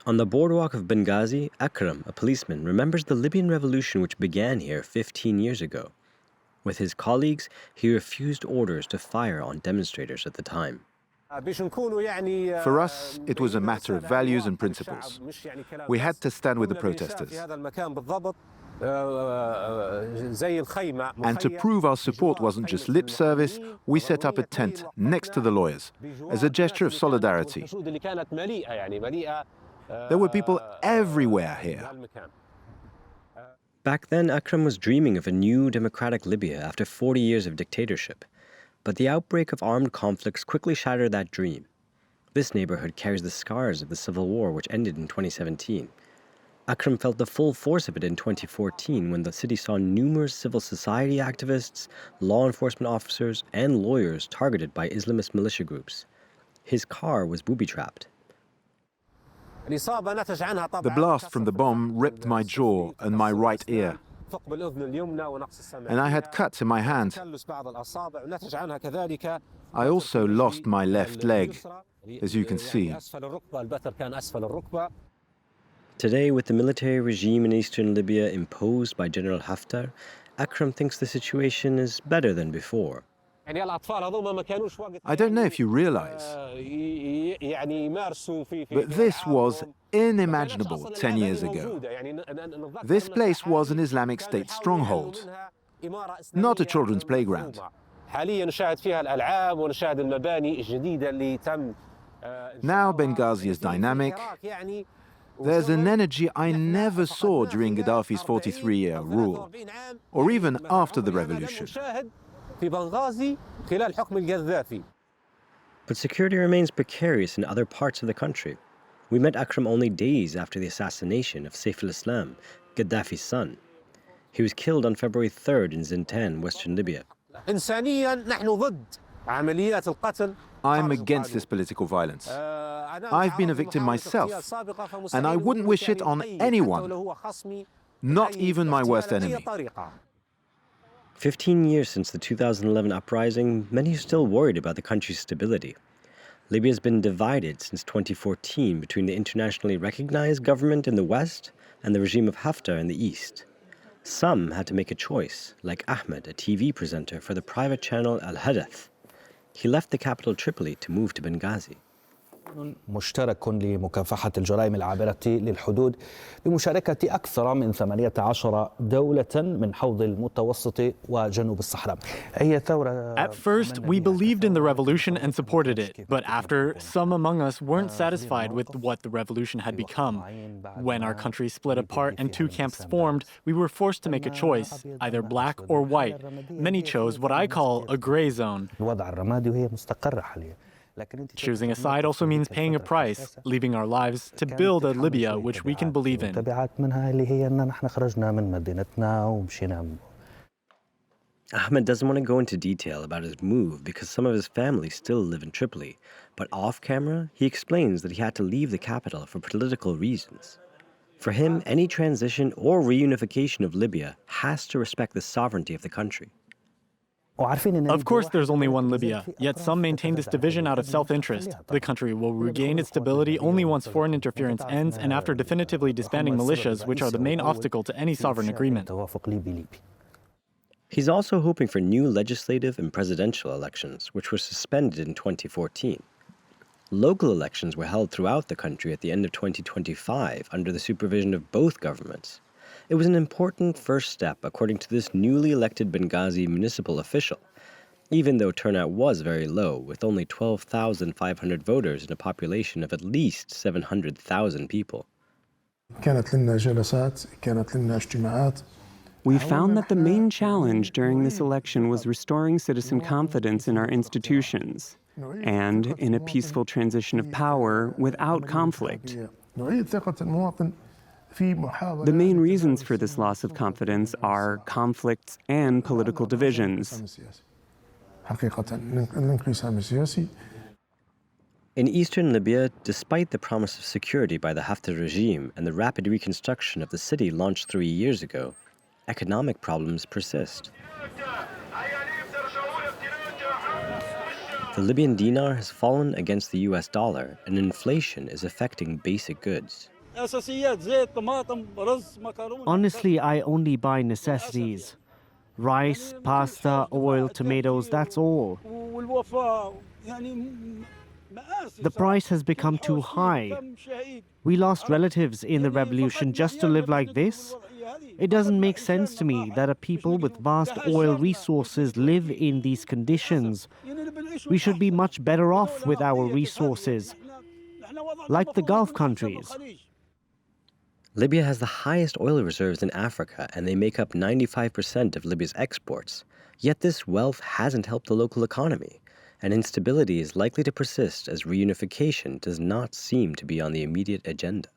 On the boardwalk of Benghazi, Akram, a policeman, remembers the Libyan revolution which began here 15 years ago. With his colleagues, he refused orders to fire on demonstrators at the time. For us, it was a matter of values and principles. We had to stand with the protesters. And to prove our support wasn't just lip service, we set up a tent next to the lawyers as a gesture of solidarity. There were people everywhere here. Back then, Akram was dreaming of a new democratic Libya after 40 years of dictatorship. But the outbreak of armed conflicts quickly shattered that dream. This neighborhood carries the scars of the civil war, which ended in 2017. Akram felt the full force of it in 2014 when the city saw numerous civil society activists, law enforcement officers, and lawyers targeted by Islamist militia groups. His car was booby-trapped. The blast from the bomb ripped my jaw and my right ear, and I had cuts in my hand. I also lost my left leg, as you can see. Today, with the military regime in eastern Libya imposed by General Haftar, Akram thinks the situation is better than before. I don't know if you realize, but this was unimaginable 10 years ago. This place was an Islamic State stronghold, not a children's playground. Now Benghazi is dynamic. There's an energy I never saw during Gaddafi's 43-year rule, or even after the revolution. But security remains precarious in other parts of the country. We met Akram only days after the assassination of Saif al-Islam, Gaddafi's son. He was killed on February 3rd in Zintan, western Libya. I'm against this political violence. I've been a victim myself, and I wouldn't wish it on anyone, not even my worst enemy. 15 years since the 2011 uprising, many are still worried about the country's stability. Libya has been divided since 2014 between the internationally recognized government in the west and the regime of Haftar in the east. Some had to make a choice, like Ahmed, a TV presenter for the private channel Al Hadath. He left the capital Tripoli to move to Benghazi. مشترك لمكافحة الجرائم العابرة للحدود بمشاركة أكثر من 18 دولة من حوض المتوسط وجنوب الصحراء. At first, we believed in the revolution and supported it, but after, some among us weren't satisfied with what the revolution had become. When our country split apart and two camps formed, we were forced to make a choice, either black or white. Many chose what I call a gray zone. Choosing a side also means paying a price, leaving our lives to build a Libya which we can believe in. Ahmed doesn't want to go into detail about his move because some of his family still live in Tripoli, but off camera, he explains that he had to leave the capital for political reasons. For him, any transition or reunification of Libya has to respect the sovereignty of the country. Of course, there's only one Libya, yet some maintain this division out of self-interest. The country will regain its stability only once foreign interference ends and after definitively disbanding militias, which are the main obstacle to any sovereign agreement. He's also hoping for new legislative and presidential elections, which were suspended in 2014. Local elections were held throughout the country at the end of 2025 under the supervision of both governments. It was an important first step, according to this newly elected Benghazi municipal official, even though turnout was very low, with only 12,500 voters in a population of at least 700,000 people. We found that the main challenge during this election was restoring citizen confidence in our institutions and in a peaceful transition of power without conflict. The main reasons for this loss of confidence are conflicts and political divisions. In eastern Libya, despite the promise of security by the Haftar regime and the rapid reconstruction of the city launched 3 years ago, economic problems persist. The Libyan dinar has fallen against the US dollar, and inflation is affecting basic goods. Honestly, I only buy necessities. Rice, pasta, oil, tomatoes, that's all. The price has become too high. We lost relatives in the revolution just to live like this? It doesn't make sense to me that a people with vast oil resources live in these conditions. We should be much better off with our resources, like the Gulf countries. Libya has the highest oil reserves in Africa, and they make up 95% of Libya's exports. Yet this wealth hasn't helped the local economy, and instability is likely to persist as reunification does not seem to be on the immediate agenda.